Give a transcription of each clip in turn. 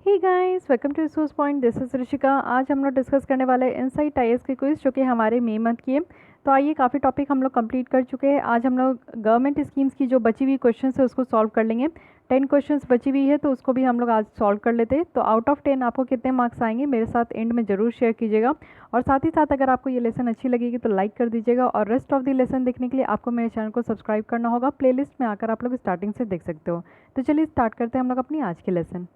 Hey guys, welcome to resource point. This is Rishika. आज हम लोग डिस्कस करने वाले हैं इनसाइट आईएएस के क्विज जो कि हमारे मई मंथ की है। तो आइए, काफ़ी टॉपिक हम लोग कंप्लीट कर चुके हैं। आज हम लोग गवर्नमेंट स्कीम्स की जो बची हुई क्वेश्चन है उसको सॉल्व कर लेंगे। 10 क्वेश्चंस बची हुई है तो उसको भी हम लोग आज सॉल्व कर लेते हैं। तो आउट ऑफ 10 आपको कितने मार्क्स आएंगे मेरे साथ एंड में ज़रूर शेयर कीजिएगा। और साथ ही साथ अगर आपको ये लेसन अच्छी लगेगी तो लाइक कर दीजिएगा। और रेस्ट ऑफ द लेसन देखने के लिए आपको मेरे चैनल को सब्सक्राइब करना होगा। प्लेलिस्ट में आकर आप लोग स्टार्टिंग से देख सकते हो। तो चलिए स्टार्ट करते हैं हम लोग अपनी आज की लेसन।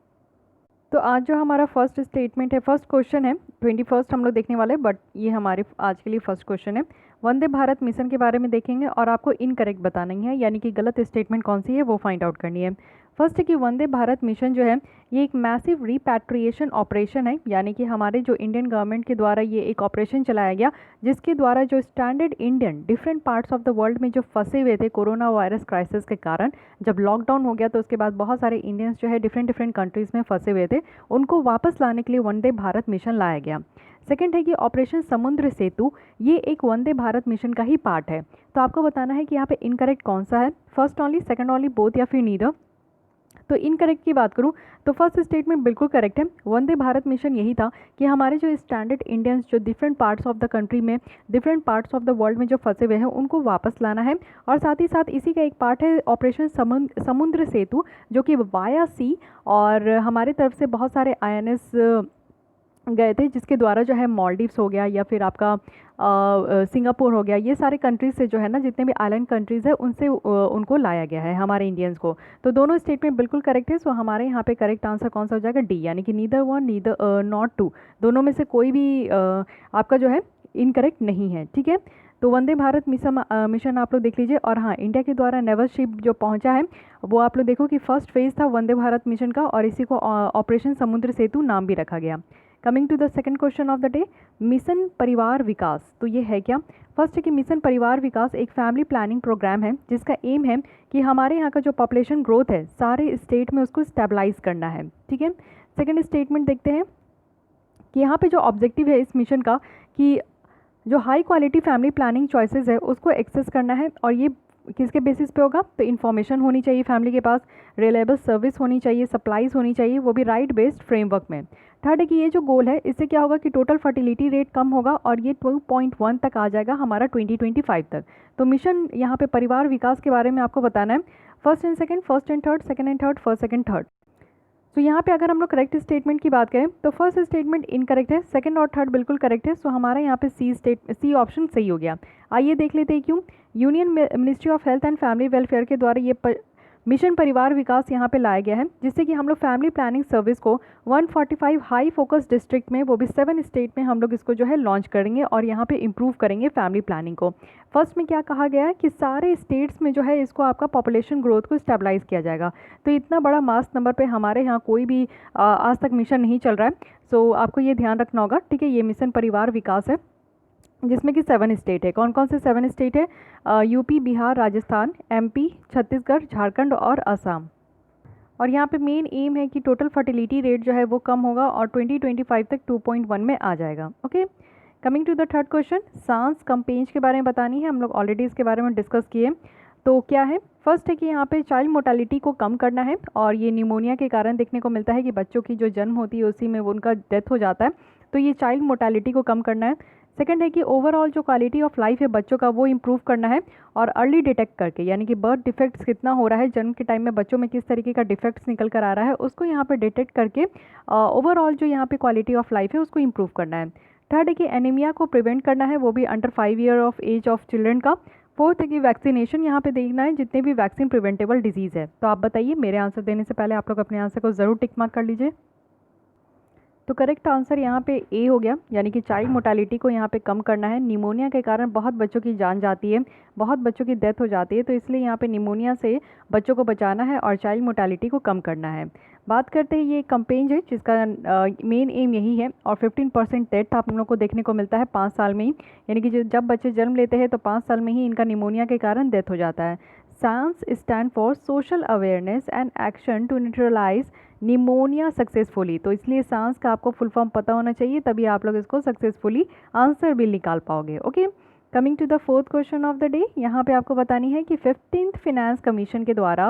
तो आज जो हमारा फर्स्ट स्टेटमेंट है, फर्स्ट क्वेश्चन है, 21 हम लोग देखने वाले हैं, बट ये हमारे आज के लिए फर्स्ट क्वेश्चन है। वंदे भारत मिशन के बारे में देखेंगे और आपको इनकरेक्ट बताना ही है, यानी कि गलत स्टेटमेंट कौन सी है वो फाइंड आउट करनी है। फर्स्ट है कि वंदे भारत मिशन जो है ये एक मैसिव रिपैट्रिएशन ऑपरेशन है, यानी कि हमारे जो इंडियन गवर्नमेंट के द्वारा ये एक ऑपरेशन चलाया गया जिसके द्वारा जो standard Indian different parts of the world में जो फंसे हुए थे कोरोना वायरस क्राइसिस के कारण, जब लॉकडाउन हो गया तो उसके बाद बहुत सारे इंडियंस जो है डिफरेंट डिफरेंट कंट्रीज़ में फंसे हुए थे, उनको वापस लाने के लिए वंदे भारत मिशन लाया गया। सेकंड है कि ऑपरेशन समुद्र सेतु ये एक वंदे भारत मिशन का ही पार्ट है। तो आपको बताना है कि यहाँ पे इनकरेक्ट कौन सा है, first only, second only, both या फिर नीदर। तो इनकरेक्ट की बात करूं तो फर्स्ट स्टेटमेंट बिल्कुल करेक्ट है। वंदे भारत मिशन यही था कि हमारे जो स्टैंडर्ड इंडियंस जो different parts of the country में, different parts of the world में जो फंसे हुए हैं उनको वापस लाना है। और साथ ही साथ इसी का एक पार्ट है ऑपरेशन समुद्र सेतु, जो कि वाया सी और हमारे तरफ से बहुत सारे आईएनएस गए थे, जिसके द्वारा जो है मालदीव्स हो गया या फिर आपका सिंगापुर हो गया, ये सारे कंट्रीज से जो है ना, जितने भी आइलैंड कंट्रीज़ है उनसे उनको लाया गया है हमारे इंडियंस को। तो दोनों स्टेटमेंट बिल्कुल करेक्ट है। सो हमारे यहाँ पे करेक्ट आंसर कौन सा हो जाएगा, डी, यानी कि neither one neither not two, दोनों में से कोई भी आपका जो है इनकरेक्ट नहीं है। ठीक है, तो वंदे भारत मिशन आप लोग देख लीजिए। और हाँ, इंडिया के द्वारा नेवल शिप जो पहुंचा है वो आप लोग देखो कि फर्स्ट फेज़ था वंदे भारत मिशन का, और इसी को ऑपरेशन समुद्र सेतु नाम भी रखा गया। Coming to the second question of the day, mission Parivar Vikas, तो ये है क्या। फर्स्ट है कि मिशन परिवार विकास एक फैमिली प्लानिंग प्रोग्राम है जिसका एम है कि हमारे यहाँ का जो पॉपुलेशन ग्रोथ है सारे स्टेट में उसको स्टेबलाइज करना है। ठीक है, सेकंड स्टेटमेंट देखते हैं कि यहाँ पे जो ऑब्जेक्टिव है इस मिशन का कि जो high quality family planning choices है उसको एक्सेस करना है। और ये किसके बेसिस पे होगा, तो इन्फॉर्मेशन होनी चाहिए फैमिली के पास, रिलायबल सर्विस होनी चाहिए, सप्लाईज होनी चाहिए, वो भी राइट बेस्ड फ्रेमवर्क में। थर्ड है कि ये जो गोल है इससे क्या होगा कि टोटल फर्टिलिटी रेट कम होगा और ये 12.1 तक आ जाएगा हमारा 2025 तक। तो मिशन यहाँ पे परिवार विकास के बारे में आपको बताना है, first and second, first and third, second and third, first second third. तो यहाँ पे अगर हम लोग करेक्ट स्टेटमेंट की बात करें तो फर्स्ट स्टेटमेंट इनकरेक्ट है, सेकंड और थर्ड बिल्कुल करेक्ट है। सो हमारा यहाँ पे सी ऑप्शन सही हो गया। आइए देख लेते हैं क्यों। Union ministry of health and family welfare के द्वारा ये मिशन परिवार विकास यहाँ पे लाया गया है, जिससे कि हम लोग फैमिली प्लानिंग सर्विस को 145 हाई फोकस डिस्ट्रिक्ट में, वो भी 7 स्टेट में हम लोग इसको जो है लॉन्च करेंगे और यहाँ पे इम्प्रूव करेंगे फैमिली प्लानिंग को। फर्स्ट में क्या कहा गया है कि सारे स्टेट्स में जो है इसको आपका पॉपुलेशन ग्रोथ को स्टेबलाइज किया जाएगा। तो इतना बड़ा मास नंबर पे हमारे यहाँ कोई भी आज तक मिशन नहीं चल रहा है। सो आपको ये ध्यान रखना होगा। ठीक है, ये मिशन परिवार विकास है जिसमें कि 7 स्टेट है। कौन कौन से 7 स्टेट है, यूपी, बिहार, राजस्थान, एमपी, छत्तीसगढ़, झारखंड और असम। और यहाँ पे मेन एम है कि टोटल फर्टिलिटी रेट जो है वो कम होगा और 2025 तक 2.1 में आ जाएगा। Okay, coming to the third question, SAANS campaign के बारे में बतानी है। हम लोग ऑलरेडी इसके बारे में डिस्कस किए। तो क्या है, फर्स्ट है कि यहाँ पे चाइल्ड मोर्टालिटी को कम करना है, और ये निमोनिया के कारण देखने को मिलता है कि बच्चों की जो जन्म होती है उसी में वो उनका डेथ हो जाता है। तो ये चाइल्ड मोर्टालिटी को कम करना है। सेकंड है कि ओवरऑल जो क्वालिटी ऑफ लाइफ है बच्चों का वो इम्प्रूव करना है, और अर्ली डिटेक्ट करके, यानी कि बर्थ डिफेक्ट्स कितना हो रहा है, जन्म के टाइम में बच्चों में किस तरीके का डिफेक्ट्स निकल कर आ रहा है उसको यहाँ पे डिटेक्ट करके ओवरऑल जो यहाँ पे क्वालिटी ऑफ लाइफ है उसको इम्प्रूव करना है। थर्ड है कि एनीमिया को प्रिवेंट करना है, वो भी under 5 year of age of children का। फोर्थ है कि वैक्सीनेशन यहाँ पे देखना है जितने भी वैक्सीन प्रिवेंटेबल डिजीज़ है। तो आप बताइए, मेरे आंसर देने से पहले आप लोग अपने आंसर को ज़रूर टिक मार्क कर लीजिए। तो करेक्ट आंसर यहाँ पे ए हो गया, यानी कि चाइल्ड मोर्टालिटी को यहाँ पे कम करना है। निमोनिया के कारण बहुत बच्चों की जान जाती है, बहुत बच्चों की डेथ हो जाती है, तो इसलिए यहाँ पे निमोनिया से बच्चों को बचाना है और चाइल्ड मोर्टालिटी को कम करना है। बात करते हैं, ये कंपेन है जिसका मेन एम यही है, और 15% डेथ आप लोगों को देखने को मिलता है 5 साल में ही, यानी कि जब बच्चे जन्म लेते हैं तो 5 साल में ही इनका निमोनिया के कारण डेथ हो जाता है। SANS stand for social awareness and action to neutralise pneumonia successfully. तो इसलिए सांस का आपको फुल फॉर्म पता होना चाहिए, तभी आप लोग इसको सक्सेसफुली आंसर भी निकाल पाओगे। Okay, coming to the fourth question of the day, यहाँ पे आपको बतानी है कि 15th फिनेंस कमीशन के द्वारा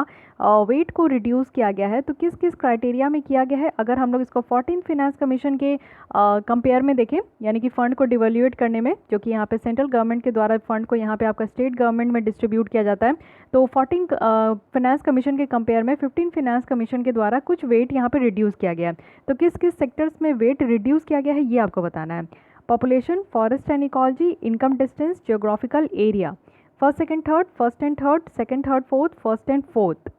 वेट को रिड्यूस किया गया है, तो किस किस क्राइटेरिया में किया गया है। अगर हम लोग इसको 14th फिनेंस कमीशन के कंपेयर में देखें, यानी कि फ़ंड को डिवैल्यूएट करने में, जो कि यहाँ पे सेंट्रल गवर्नमेंट के द्वारा फंड को यहाँ पे आपका स्टेट गवर्नमेंट में डिस्ट्रीब्यूट किया जाता है, तो 14 फिनेंस कमीशन के कंपेयर में 15 फिनेंस कमीशन के द्वारा कुछ वेट यहाँ पे रिड्यूस किया गया है। तो किस किस सेक्टर्स में वेट रिड्यूस किया गया है ये आपको बताना है। Population, forest and ecology, income distance, geographical area. First second third, first and third, second third fourth, first and fourth.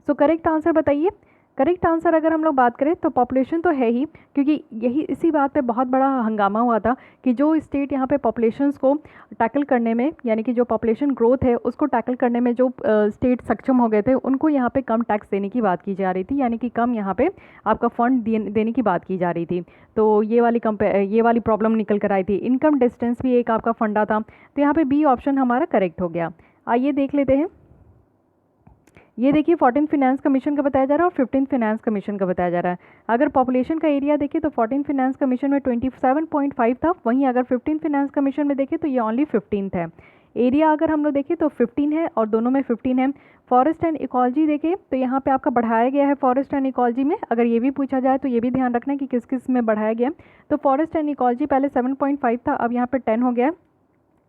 So correct answer बताइए। करेक्ट आंसर अगर हम लोग बात करें तो पॉपुलेशन तो है ही, क्योंकि यही इसी बात पे बहुत बड़ा हंगामा हुआ था कि जो स्टेट यहाँ पे पॉपुलेशंस को टैकल करने में, यानी कि जो पॉपुलेशन ग्रोथ है उसको टैकल करने में जो स्टेट सक्षम हो गए थे, उनको यहाँ पे कम टैक्स देने की बात की जा रही थी, यानी कि कम यहाँ पे आपका फंड देने की बात की जा रही थी। तो ये वाली प्रॉब्लम निकल कर आई थी। इनकम डिस्टेंस भी एक आपका फंडा था, तो यहाँ पे बी ऑप्शन हमारा करेक्ट हो गया। आइए देख लेते हैं। ये देखिए 14th फिनेंस कमीशन का बताया जा रहा है और 15th फिनेंस कमीशन का बताया जा रहा है। अगर पॉपुलेशन का एरिया देखें तो 14th फिनेंस कमीशन में 27.5 था, वहीं अगर 15th फिनेंस कमीशन में देखें तो ये ओनली 15th है। एरिया अगर हम लोग देखें तो 15 है और दोनों में 15 है। फॉरेस्ट एंड इकोलॉजी देखें तो यहाँ पे आपका बढ़ाया गया है फॉरेस्ट एंड इकोलॉजी में। अगर ये भी पूछा जाए तो ये भी ध्यान रखना है कि किस किस में बढ़ाया गया। तो फॉरेस्ट एंड इकोलॉजी पहले 7.5 था, अब यहाँ पे 10 हो गया है।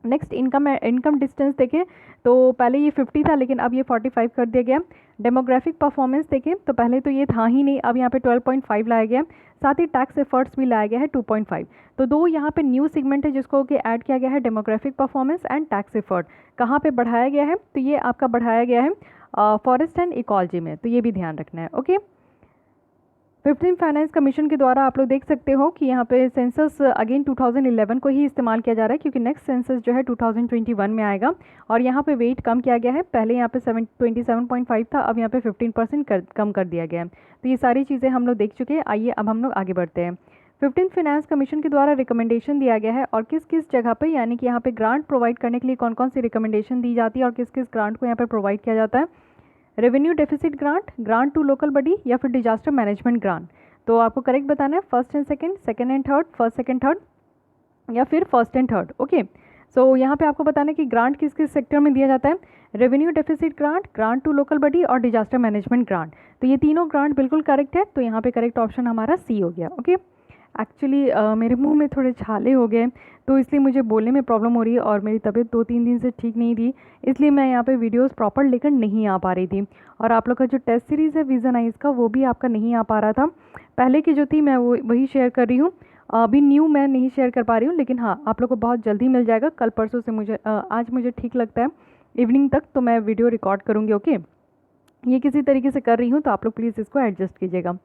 नेक्स्ट इनकम डिस्टेंस देखें तो पहले ये 50 था, लेकिन अब ये 45 कर दिया गया। डेमोग्राफिक परफॉर्मेंस देखें तो पहले तो ये था ही नहीं, अब यहाँ पे 12.5 लाया गया। साथ ही टैक्स एफर्ट्स भी लाया गया है 2.5। तो दो यहाँ पे न्यू सेगमेंट है जिसको कि ऐड किया गया है, demographic performance and tax effort. कहाँ पे बढ़ाया गया है, तो ये आपका बढ़ाया गया है फॉरेस्ट एंड इकोलॉजी में, तो ये भी ध्यान रखना है। ओके, 15th फाइनेंस कमीशन के द्वारा आप लोग देख सकते हो कि यहाँ पे सेंसस अगेन 2011 को ही इस्तेमाल किया जा रहा है, क्योंकि नेक्स्ट सेंसस जो है 2021 में आएगा। और यहाँ पे वेट कम किया गया है, पहले यहाँ पे 27.5 था, अब यहाँ पे 15% कम कर दिया गया है। तो ये सारी चीज़ें हम लोग देख चुके हैं। आइए अब हम लोग आगे बढ़ते हैं। 15th फिनेंस कमीशन के द्वारा रिकमेंडेशन दिया गया है और किस किस जगह पे, यानी कि यहाँ पे ग्रांट प्रोवाइड करने के लिए कौन कौन सी रिकमेंडेशन दी जाती है और किस किस ग्रांट को यहाँ पर प्रोवाइड किया जाता है। Revenue deficit grant, grant to local body या फिर डिजास्टर मैनेजमेंट ग्रांट। तो आपको करेक्ट बताना है first and second, second and third, first second third या फिर फर्स्ट एंड थर्ड। ओके, सो यहाँ पे आपको बताना है कि ग्रांट किस किस सेक्टर में दिया जाता है। Revenue deficit grant, grant to local body और डिजास्टर मैनेजमेंट ग्रांट। तो ये तीनों ग्रांट बिल्कुल करेक्ट है, तो यहाँ पे करेक्ट ऑप्शन हमारा सी हो गया। ओके, एक्चुअली मेरे मुंह में थोड़े छाले हो गए, तो इसलिए मुझे बोलने में प्रॉब्लम हो रही है और मेरी तबीयत 2-3 दिन से ठीक नहीं थी, इसलिए मैं यहाँ पे वीडियोस प्रॉपर लेकर नहीं आ पा रही थी। और आप लोग का जो टेस्ट सीरीज़ है विज़न आइज़ का, वो भी आपका नहीं आ पा रहा था। पहले की जो थी मैं वही शेयर कर रही हूँ, अभी न्यू मैं नहीं शेयर कर पा रही हूँ, लेकिन हाँ आप लोग को बहुत जल्दी मिल जाएगा। कल परसों से मुझे आज मुझे ठीक लगता है इवनिंग तक तो मैं वीडियो रिकॉर्ड करूँगी। ओके, ये किसी तरीके से कर रही हूँ, तो आप लोग प्लीज़ इसको एडजस्ट कीजिएगा।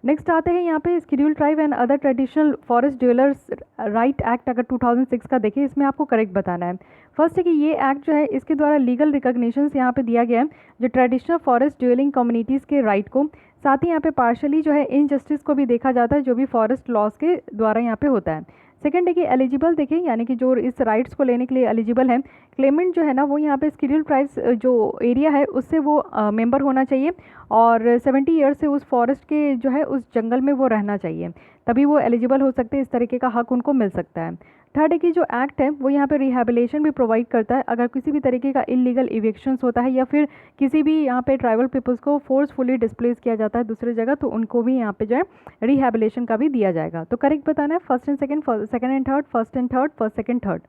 नेक्स्ट आते हैं यहाँ पे schedule tribe and other traditional forest dwellers right act. अगर 2006 का देखें, इसमें आपको करेक्ट बताना है। फर्स्ट है कि ये एक्ट जो है इसके द्वारा लीगल रिकॉग्निशंस यहाँ पे दिया गया है जो ट्रेडिशनल फॉरेस्ट ड्वेलिंग कम्युनिटीज़ के राइट को। साथ ही यहाँ पे पार्शली जो है इनजस्टिस को भी देखा जाता है जो भी फॉरेस्ट लॉज के द्वारा यहाँ पे होता है। सेकंड है कि एलिजिबल देखें, यानी कि जो इस राइट्स को लेने के लिए एलिजिबल है, क्लेमेंट जो है ना वो यहाँ पे शेड्यूल ट्राइब्स जो एरिया है उससे वो मेंबर होना चाहिए और 70 ईयर्स से उस फॉरेस्ट के जो है उस जंगल में वो रहना चाहिए, तभी वो एलिजिबल हो सकते हैं, इस तरीके का हक उनको मिल सकता है। थर्ड है कि जो एक्ट है वो यहाँ पे रिहेबिलेशन भी प्रोवाइड करता है। अगर किसी भी तरीके का इलीगल इविक्शंस होता है या फिर किसी भी यहाँ पे ट्राइबल पीपल्स को फोर्सफुली डिस्प्लेस किया जाता है दूसरी जगह, तो उनको भी यहाँ पे जो है रिहेबिलेशन का भी दिया जाएगा। तो करेक्ट बताना है first and second, second and third, first and third, first second third.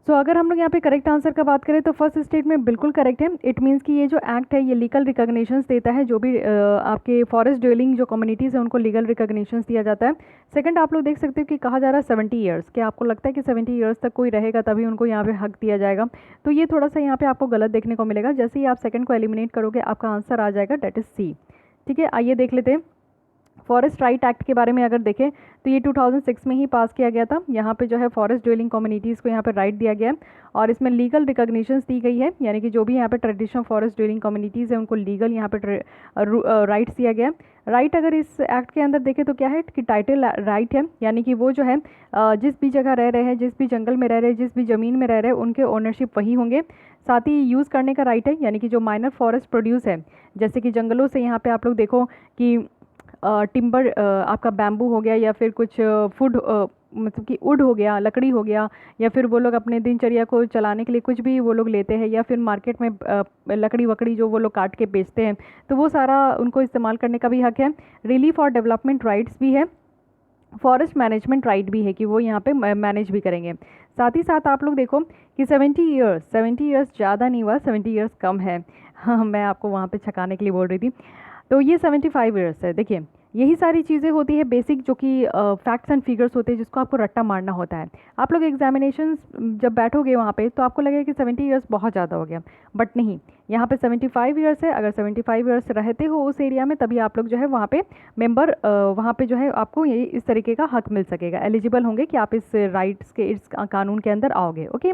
So अगर हम लोग यहाँ पे करेक्ट आंसर का बात करें तो फर्स्ट स्टेटमेंट बिल्कुल करेक्ट है। इट मीन्स कि ये जो एक्ट है ये लीगल रिकॉग्निशंस देता है, जो भी आपके फॉरेस्ट ड्वेलिंग जो कम्युनिटीज़ है उनको लीगल रिकॉग्निशंस दिया जाता है। सेकंड आप लोग देख सकते हो कि कहा जा रहा है 70 ईयर्स, क्या आपको लगता है कि 70 ईयर्स तक कोई रहेगा तभी उनको यहाँ पे हक दिया जाएगा? तो ये थोड़ा सा यहाँ पे आपको गलत देखने को मिलेगा। जैसे ही आप सेकंड को एलिमिनेट करोगे आपका आंसर आ जाएगा, डेट इज़ सी। ठीक है, आइए देख लेते हैं फॉरेस्ट राइट एक्ट के बारे में। अगर देखें तो ये 2006 में ही पास किया गया था। यहाँ पे जो है फॉरेस्ट ड्वेलिंग कम्युनिटीज़ को यहाँ पे राइट दिया गया है और इसमें लीगल रिकॉग्निशंस दी गई है, यानी कि जो भी यहाँ पे ट्रेडिशनल फॉरेस्ट ड्वेलिंग कम्युनिटीज़ है उनको लीगल यहाँ पे राइट्स दिया गया है। राइट अगर इस एक्ट के अंदर देखें तो क्या है कि टाइटल राइट है, यानी कि वो जो है जिस भी जगह रह रहे हैं, जिस भी जंगल में रह रहे हैं, जिस भी ज़मीन में रह रहे हैं, उनके ओनरशिप वही होंगे। साथ ही यूज़ करने का राइट है, यानी कि जो माइनर फॉरेस्ट प्रोड्यूस है, जैसे कि जंगलों से यहाँ पे आप लोग देखो कि टिम्बर आपका बैम्बू हो गया या फिर कुछ फूड मतलब कि वुड हो गया, लकड़ी हो गया, या फिर वो लोग अपने दिनचर्या को चलाने के लिए कुछ भी वो लोग लेते हैं, या फिर मार्केट में लकड़ी वकड़ी जो वो लोग काट के बेचते हैं, तो वो सारा उनको इस्तेमाल करने का भी हक है। रिलीफ और डेवलपमेंट राइट्स भी है, फॉरेस्ट मैनेजमेंट राइट भी है कि वो यहाँ पे मैनेज भी करेंगे। साथ ही साथ आप लोग देखो कि 70 ईयर्स ज़्यादा नहीं हुआ, 70 ईयर्स कम है। हाँ, मैं आपको वहाँ पे छकाने के लिए बोल रही थी। तो ये 75 ईयर्स है। देखिए, यही सारी चीज़ें होती है बेसिक, जो कि फैक्ट्स एंड फिगर्स होते हैं जिसको आपको रट्टा मारना होता है। आप लोग एग्जामिनेशन जब बैठोगे वहाँ पे तो आपको लगेगा कि 70 ईयर्स बहुत ज़्यादा हो गया, बट नहीं, यहाँ पे 75 ईयर्स है। अगर 75 ईयर्स रहते हो उस एरिया में तभी आप लोग जो है वहाँ पे मेंबर, वहाँ पे जो है आपको ये इस तरीके का हक मिल सकेगा, एलिजिबल होंगे कि आप इस राइट्स के, इस कानून के अंदर आओगे। Okay,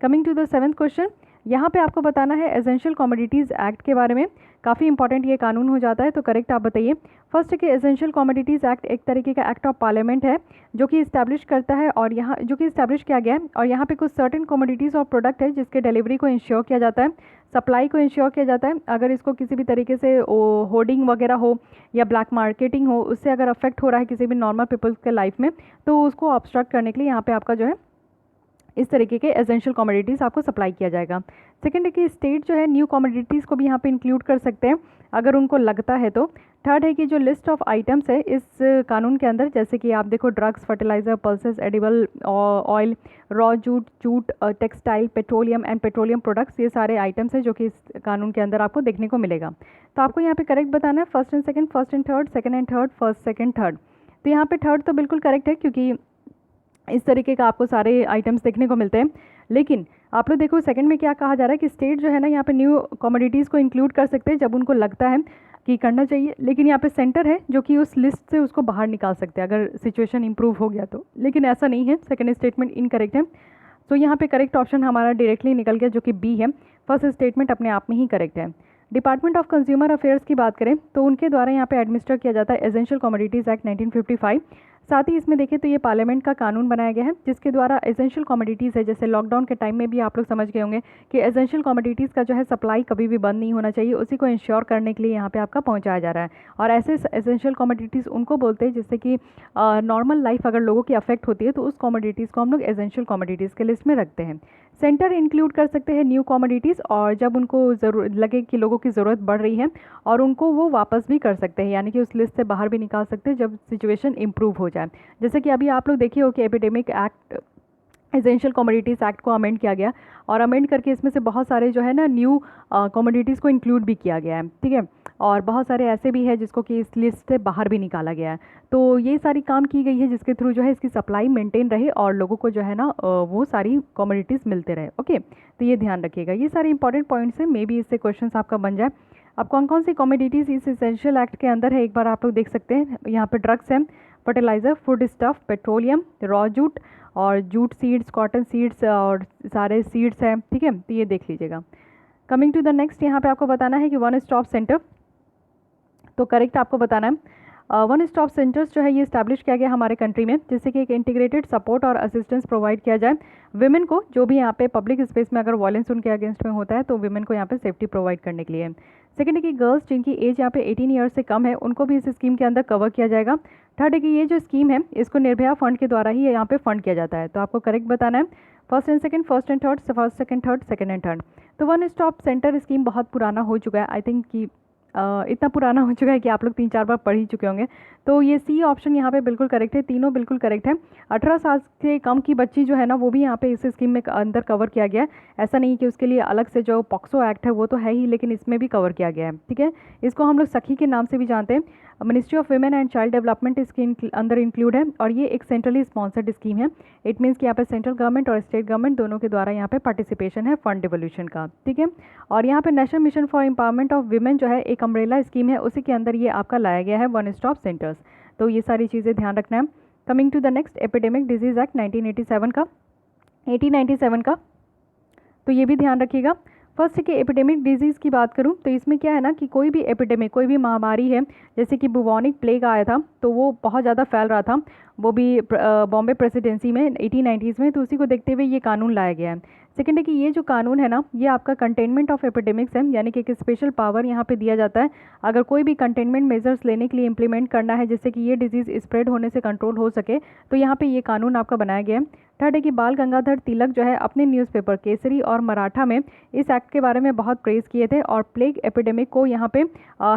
coming to the 7th question. यहाँ पे आपको बताना है एसेंशियल कमोडिटीज़ एक्ट के बारे में। काफ़ी इंपॉर्टेंट ये कानून हो जाता है, तो करेक्ट आप बताइए। फर्स्ट कि एसेंशियल कमोडिटीज़ एक्ट एक तरीके का एक्ट ऑफ पार्लियामेंट है जो कि इस्टेब्लिश करता है, और यहाँ जो कि इस्टेब्लिश किया गया है, और यहाँ पे कुछ सर्टेन कमोडिटीज़ और प्रोडक्ट है जिसके डिलीवरी को इंश्योर किया जाता है, सप्लाई को इंश्योर किया जाता है। अगर इसको किसी भी तरीके से होर्डिंग वगैरह हो या ब्लैक मार्केटिंग हो, उससे अगर अफेक्ट हो रहा है किसी भी नॉर्मल पीपल्स के लाइफ में, तो उसको ऑब्स्ट्रक्ट करने के लिए यहाँ पे आपका जो है इस तरीके के एसेंशियल कमोडिटीज़ आपको सप्लाई किया जाएगा। सेकंड है कि स्टेट जो है न्यू कमोडिटीज़ को भी यहाँ पे इंक्लूड कर सकते हैं अगर उनको लगता है तो। थर्ड है कि जो लिस्ट ऑफ आइटम्स है इस कानून के अंदर, जैसे कि आप देखो drugs, fertiliser, pulses, edible oil, raw jute, textile, petroleum and petroleum products, ये सारे आइटम्स हैं जो कि इस कानून के अंदर आपको देखने को मिलेगा। तो आपको यहाँ पे करेक्ट बताना है first and second, first and third, second and third, first second third. तो यहाँ पे थर्ड तो बिल्कुल करेक्ट है क्योंकि इस तरीके का आपको सारे आइटम्स देखने को मिलते हैं। लेकिन आप लोग देखो सेकंड में क्या कहा जा रहा है कि स्टेट जो है ना यहाँ पे न्यू कमोडिटीज़ को इंक्लूड कर सकते हैं जब उनको लगता है कि करना चाहिए, लेकिन यहाँ पे सेंटर है जो कि उस लिस्ट से उसको बाहर निकाल सकते हैं अगर सिचुएशन इंप्रूव हो गया तो। लेकिन ऐसा नहीं है, सेकंड स्टेटमेंट इनकरेक्ट है। तो यहाँ पे करेक्ट ऑप्शन हमारा डायरेक्टली निकल गया जो कि बी है। फर्स्ट स्टेटमेंट अपने आप में ही करेक्ट है। डिपार्टमेंट ऑफ कंज्यूमर अफेयर्स की बात करें तो उनके द्वारा यहाँ पे एडमिनिस्टर किया जाता है एसेंशियल कमोडिटीज़ एक्ट 1955। साथ ही इसमें देखें तो ये पार्लियामेंट का कानून बनाया गया है जिसके द्वारा एसेंशियल कमोडिटीज़ है, जैसे लॉकडाउन के टाइम में भी आप लोग समझ गए होंगे कि एसेंशियल कमोडिटीज़ का जो है सप्लाई कभी भी बंद नहीं होना चाहिए, उसी को इंश्योर करने के लिए यहाँ पे आपका पहुँचाया जा रहा है। और ऐसे एसेंशियल कमोडिटीज़ उनको बोलते हैं जिससे कि नॉर्मल लाइफ अगर लोगों की अफेक्ट होती है तो उस कमोडिटीज़ को हम लोग एसेंशियल कमोडिटीज़ के लिस्ट में रखते हैं। सेंटर इंक्लूड कर सकते हैं न्यू कमोडिटीज़, और जब उनको ज़रूरत लगे कि लोगों की ज़रूरत बढ़ रही है और उनको वो वापस भी कर सकते हैं, यानी कि उस लिस्ट से बाहर भी निकाल सकते हैं जब सिचुएशन इंप्रूव हो जाए। जैसे कि अभी आप लोग देखिए हो कि epidemic act, essential commodities act को अमेंड किया गया और अमेंड करके इसमें से बहुत सारे जो है ना न्यू कमोडिटीज़ को इंक्लूड भी किया गया है, ठीक है। और बहुत सारे ऐसे भी है जिसको कि इस लिस्ट से बाहर भी निकाला गया है। तो ये सारी काम की गई है जिसके थ्रू जो है इसकी सप्लाई मेंटेन रहे और लोगों को जो है ना वो सारी कमोडिटीज़ मिलते रहे। ओके, तो ये ध्यान रखिएगा, ये सारे इंपॉर्टेंट पॉइंट्स हैं, मे बी इससे क्वेश्चन आपका बन जाए। अब कौन कौन सी कमोडिटीज़ इस एसेंशियल एक्ट के अंदर है एक बार आप लोग देख सकते हैं। यहाँ पे ड्रग्स हैं, fertiliser, food stuff, petroleum, raw jute और जूट सीड्स, कॉटन सीड्स और सारे सीड्स हैं, ठीक है। तो ये देख लीजिएगा। कमिंग टू द नेक्स्ट, यहाँ पे आपको बताना है कि वन स्टॉप सेंटर, तो करेक्ट आपको बताना है। वन स्टॉप सेंटर्स जो है ये इस्टेब्लिश किया गया हमारे कंट्री में जिससे कि एक इंटीग्रेटेड सपोर्ट और असिस्टेंस प्रोवाइड किया जाए विमेन को, जो भी यहाँ पे पब्लिक स्पेस में अगर वायलेंस उनके अगेंस्ट में होता है तो विमेन को यहाँ पे सेफ्टी प्रोवाइड करने के लिए। सेकंड है कि गर्ल्स जिनकी एज यहाँ पे 18 ईयर्स से कम है उनको भी इस स्कीम के अंदर कवर किया जाएगा। थर्ड है कि ये जो स्कीम है इसको निर्भया फंड के द्वारा ही यहाँ पे फंड किया जाता है, तो आपको करेक्ट बताना है first and second, first and third, first second third, second and third. तो वन स्टॉप सेंटर स्कीम बहुत पुराना हो चुका है, आई थिंक कि इतना पुराना हो चुका है कि आप लोग 3-4 बार पढ़ ही चुके होंगे। तो ये सी ऑप्शन यहाँ पे बिल्कुल करेक्ट है, तीनों बिल्कुल करेक्ट है। 18 साल से कम की बच्ची जो है ना वो भी यहाँ पे इस स्कीम में अंदर कवर किया गया है। ऐसा नहीं कि उसके लिए अलग से जो पॉक्सो एक्ट है वो तो है ही, लेकिन इसमें भी कवर किया गया है, ठीक है। इसको हम लोग सखी के नाम से भी जानते हैं। Ministry of women and child development इसके अंदर इंक्लूड है और ये एक सेंट्रली स्पॉन्सर्ड स्कीम है। इट मीन्स कि यहाँ पे सेंट्रल गवर्नमेंट और स्टेट गवर्नमेंट दोनों के द्वारा यहाँ पे पार्टिसिपेशन है फंड डिवोल्यूशन का, ठीक है। और यहाँ पे national mission for empowerment of women जो है एक अम्ब्रेला स्कीम है, उसी के अंदर ये आपका लाया गया है वन स्टॉप सेंटर्स। तो ये सारी चीज़ें ध्यान रखना है। Coming to the next, epidemic diseases act 1987 का, 1897 का, तो ये भी ध्यान रखिएगा। फर्स्ट कि एपिडेमिक डिजीज़ की बात करूं तो इसमें क्या है ना कि कोई भी एपिडेमिक, कोई भी महामारी है, जैसे कि बुबोनिक प्लेग आया था तो वो बहुत ज़्यादा फैल रहा था, वो भी बॉम्बे प्रेसिडेंसी में 1890s में, तो उसी को देखते हुए ये कानून लाया गया है। सेकेंड है कि ये जो कानून है ना, ये आपका कंटेनमेंट ऑफ एपिडेमिक्स है, यानी कि एक स्पेशल पावर यहाँ पे दिया जाता है अगर कोई भी कंटेनमेंट मेजर्स लेने के लिए इंप्लीमेंट करना है जिससे कि ये डिजीज़ स्प्रेड होने से कंट्रोल हो सके, तो यहाँ पे ये कानून आपका बनाया गया है। थर्ड है कि बाल गंगाधर तिलक जो है अपने न्यूज़पेपर केसरी और मराठा में इस एक्ट के बारे में बहुत प्रेज़ किए थे और प्लेग एपिडेमिक को यहाँ पे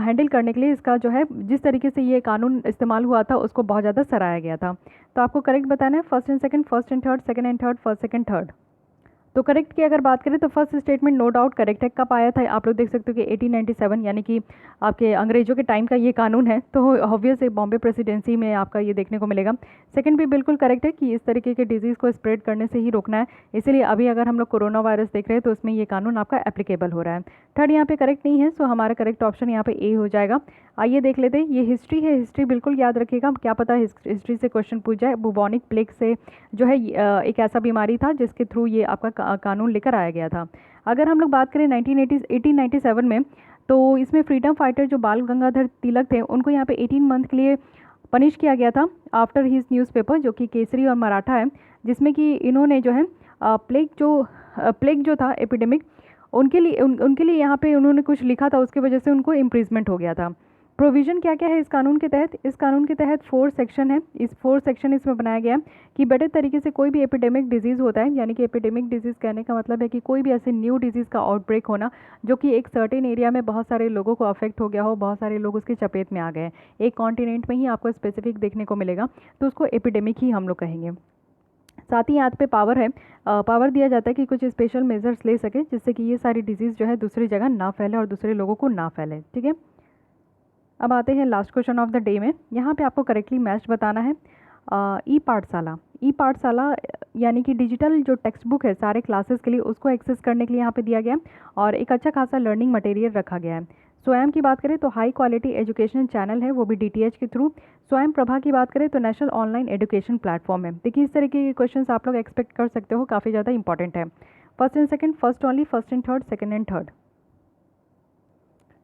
हैंडल करने के लिए इसका जो है जिस तरीके से ये कानून इस्तेमाल हुआ था उसको बहुत ज़्यादा सराहा गया था। तो आपको करेक्ट बताना है first and second, first and third, second and third, first second third. तो करेक्ट की अगर बात करें तो first statement no doubt correct है। कब आया था आप लोग देख सकते हो कि 1897, यानी कि आपके अंग्रेजों के टाइम का ये कानून है, तो ऑब्वियस है बॉम्बे प्रेसिडेंसी में आपका ये देखने को मिलेगा। सेकंड भी बिल्कुल करेक्ट है कि इस तरीके के डिजीज़ को स्प्रेड करने से ही रोकना है, इसीलिए अभी अगर हम लोग कोरोना वायरस देख रहे हैं तो उसमें ये कानून आपका एप्लीकेबल हो रहा है। थर्ड यहाँ पे करेक्ट नहीं है, सो हमारा करेक्ट ऑप्शन यहाँ पे ए हो जाएगा। आइए देख लेते हैं, ये हिस्ट्री है, हिस्ट्री बिल्कुल याद रखिएगा, क्या पता हिस्ट्री से क्वेश्चन पूछ जाए। बुबोनिक प्लेग से जो है एक ऐसा बीमारी था जिसके थ्रू ये आपका कानून लेकर आया गया था। अगर हम लोग बात करें 1897 में, तो इसमें फ्रीडम फाइटर जो बाल गंगाधर तिलक थे उनको यहाँ पे 18 मंथ के लिए पनिश किया गया था आफ्टर हिज न्यूज़पेपर जो कि केसरी और मराठा है, जिसमें कि इन्होंने जो है प्लेग जो था एपिडेमिक उनके लिए यहाँ पे उन्होंने कुछ लिखा था, उसकी वजह से उनको इम्प्रिजमेंट हो गया था। प्रोविज़न क्या क्या है इस कानून के तहत? इस कानून के तहत 4 सेक्शन है। इस 4 सेक्शन इसमें बनाया गया है कि बेटर तरीके से कोई भी एपिडेमिक डिजीज़ होता है, यानी कि एपिडेमिक डिजीज़ कहने का मतलब है कि कोई भी ऐसे न्यू डिजीज़ का आउटब्रेक होना जो कि एक सर्टेन एरिया में बहुत सारे लोगों को अफेक्ट हो गया हो, बहुत सारे लोग उसकी चपेट में आ गए, एक कॉन्टिनेंट में ही आपको स्पेसिफिक देखने को मिलेगा, तो उसको एपिडेमिक ही हम लोग कहेंगे। साथ ही यहाँ पे पावर है, पावर दिया जाता है कि कुछ स्पेशल मेजर्स ले सके जिससे कि ये सारी डिजीज़ जो है दूसरी जगह ना फैले और दूसरे लोगों को ना फैले। ठीक है, अब आते हैं last question of the day में। यहाँ पे आपको करेक्टली मैच बताना है। ई पाठशाला यानी कि डिजिटल जो टेक्स्ट बुक है सारे क्लासेस के लिए उसको एक्सेस करने के लिए यहाँ पे दिया गया है और एक अच्छा खासा लर्निंग मटेरियल रखा गया है। स्वयं की बात करें तो हाई क्वालिटी एजुकेशन चैनल है, वो भी DTH के थ्रू। स्वयं प्रभा की बात करें तो नेशनल ऑनलाइन एजुकेशन प्लेटफॉर्म है। देखिए इस तरीके के क्वेश्चंस आप लोग एक्सपेक्ट कर सकते हो, काफ़ी ज़्यादा इंपॉर्टेंट है। First and second, first only, first and third, second and third.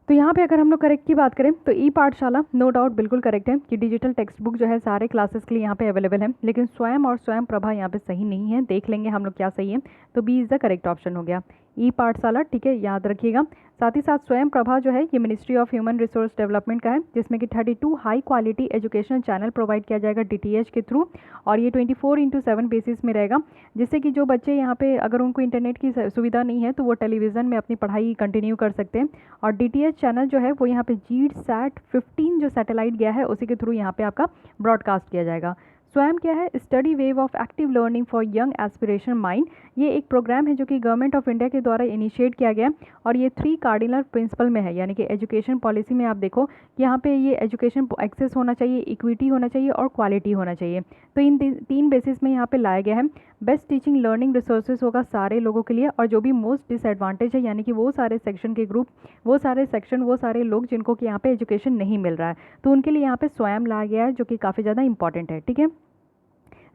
तो यहाँ पे अगर हम लोग करेक्ट की बात करें तो ई पाठशाला नो डाउट बिल्कुल करेक्ट है कि डिजिटल टेक्स्ट बुक जो है सारे क्लासेस के लिए यहाँ पे अवेलेबल है, लेकिन स्वयं और स्वयं प्रभा यहाँ पे सही नहीं है। देख लेंगे हम लोग क्या सही है, तो B is the correct option हो गया, ई पाठशाला। ठीक है, याद रखिएगा। साथ ही साथ स्वयं प्रभा जो है ये ministry of human resource development का है, जिसमें कि 32 high quality education channel provide किया जाएगा DTH के थ्रू, और ये 24/7 बेसिस में रहेगा, जिससे कि जो बच्चे यहाँ पे अगर उनको इंटरनेट की सुविधा नहीं है तो वो टेलीविज़न में अपनी पढ़ाई कंटिन्यू कर सकते हैं। और DTH चैनल जो है वो यहाँ पे GSAT-15 जो सैटेलाइट गया है उसी के थ्रू यहाँ पे आपका ब्रॉडकास्ट किया जाएगा। स्वयं क्या है? Study wave of active learning for young aspiration mind. ये एक प्रोग्राम है जो कि गवर्नमेंट ऑफ इंडिया के द्वारा इनिशिएट किया गया और ये 3 कार्डिनल प्रिंसिपल में है, यानी कि एजुकेशन पॉलिसी में आप देखो कि यहाँ पे ये एजुकेशन एक्सेस होना चाहिए, इक्विटी होना चाहिए और क्वालिटी होना चाहिए। तो इन 3 बेसिस में यहाँ पे लाया गया है। बेस्ट टीचिंग लर्निंग रिसोर्सेज होगा सारे लोगों के लिए, और जो भी मोस्ट डिसएडवांटेज है यानी कि वो सारे सेक्शन के ग्रुप, वो सारे लोग जिनको कि यहाँ पे एजुकेशन नहीं मिल रहा है, तो उनके लिए यहाँ पे स्वयं लाया गया है जो कि काफ़ी ज़्यादा इंपॉर्टेंट है। ठीक है,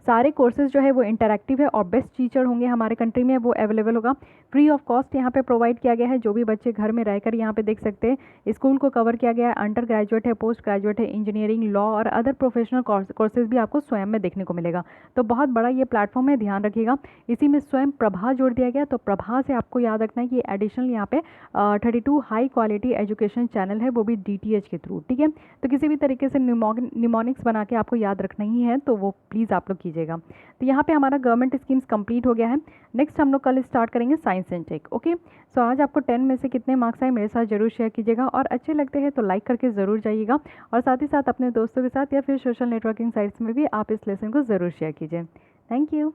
सारे कोर्सेज जो है वो इंटरैक्टिव है और बेस्ट टीचर होंगे हमारे कंट्री में, वो अवेलेबल होगा फ्री ऑफ कॉस्ट यहाँ पे प्रोवाइड किया गया है। जो भी बच्चे घर में रहकर यहाँ पे देख सकते हैं, स्कूल को कवर किया गया है, अंडर ग्रेजुएट है, पोस्ट ग्रेजुएट है, इंजीनियरिंग, लॉ और अदर प्रोफेशनल कोर्सेज भी आपको स्वयं में देखने को मिलेगा। तो बहुत बड़ा ये प्लेटफॉर्म है, ध्यान रखिएगा। इसी में स्वयं प्रभा जोड़ दिया गया, तो प्रभा से आपको याद रखना है कि एडिशनल यहाँ पे 32 हाई क्वालिटी एजुकेशन चैनल है, वो भी DTH के थ्रू। ठीक है, तो किसी भी तरीके से निमोनिक्स बना के आपको याद रखना ही है, तो वो प्लीज़ आप लोग कीजिएगा। तो यहाँ पे हमारा गवर्नमेंट स्कीम्स कंप्लीट हो गया है। नेक्स्ट हम लोग कल स्टार्ट करेंगे साइंस एंड टेक। ओके, सो आज आपको 10 में से कितने मार्क्स आए मेरे साथ जरूर शेयर कीजिएगा, और अच्छे लगते हैं तो लाइक करके ज़रूर जाइएगा, और साथ ही साथ अपने दोस्तों के साथ या फिर सोशल नेटवर्किंग साइट्स में भी आप इस लेसन को ज़रूर शेयर कीजिए। Thank you.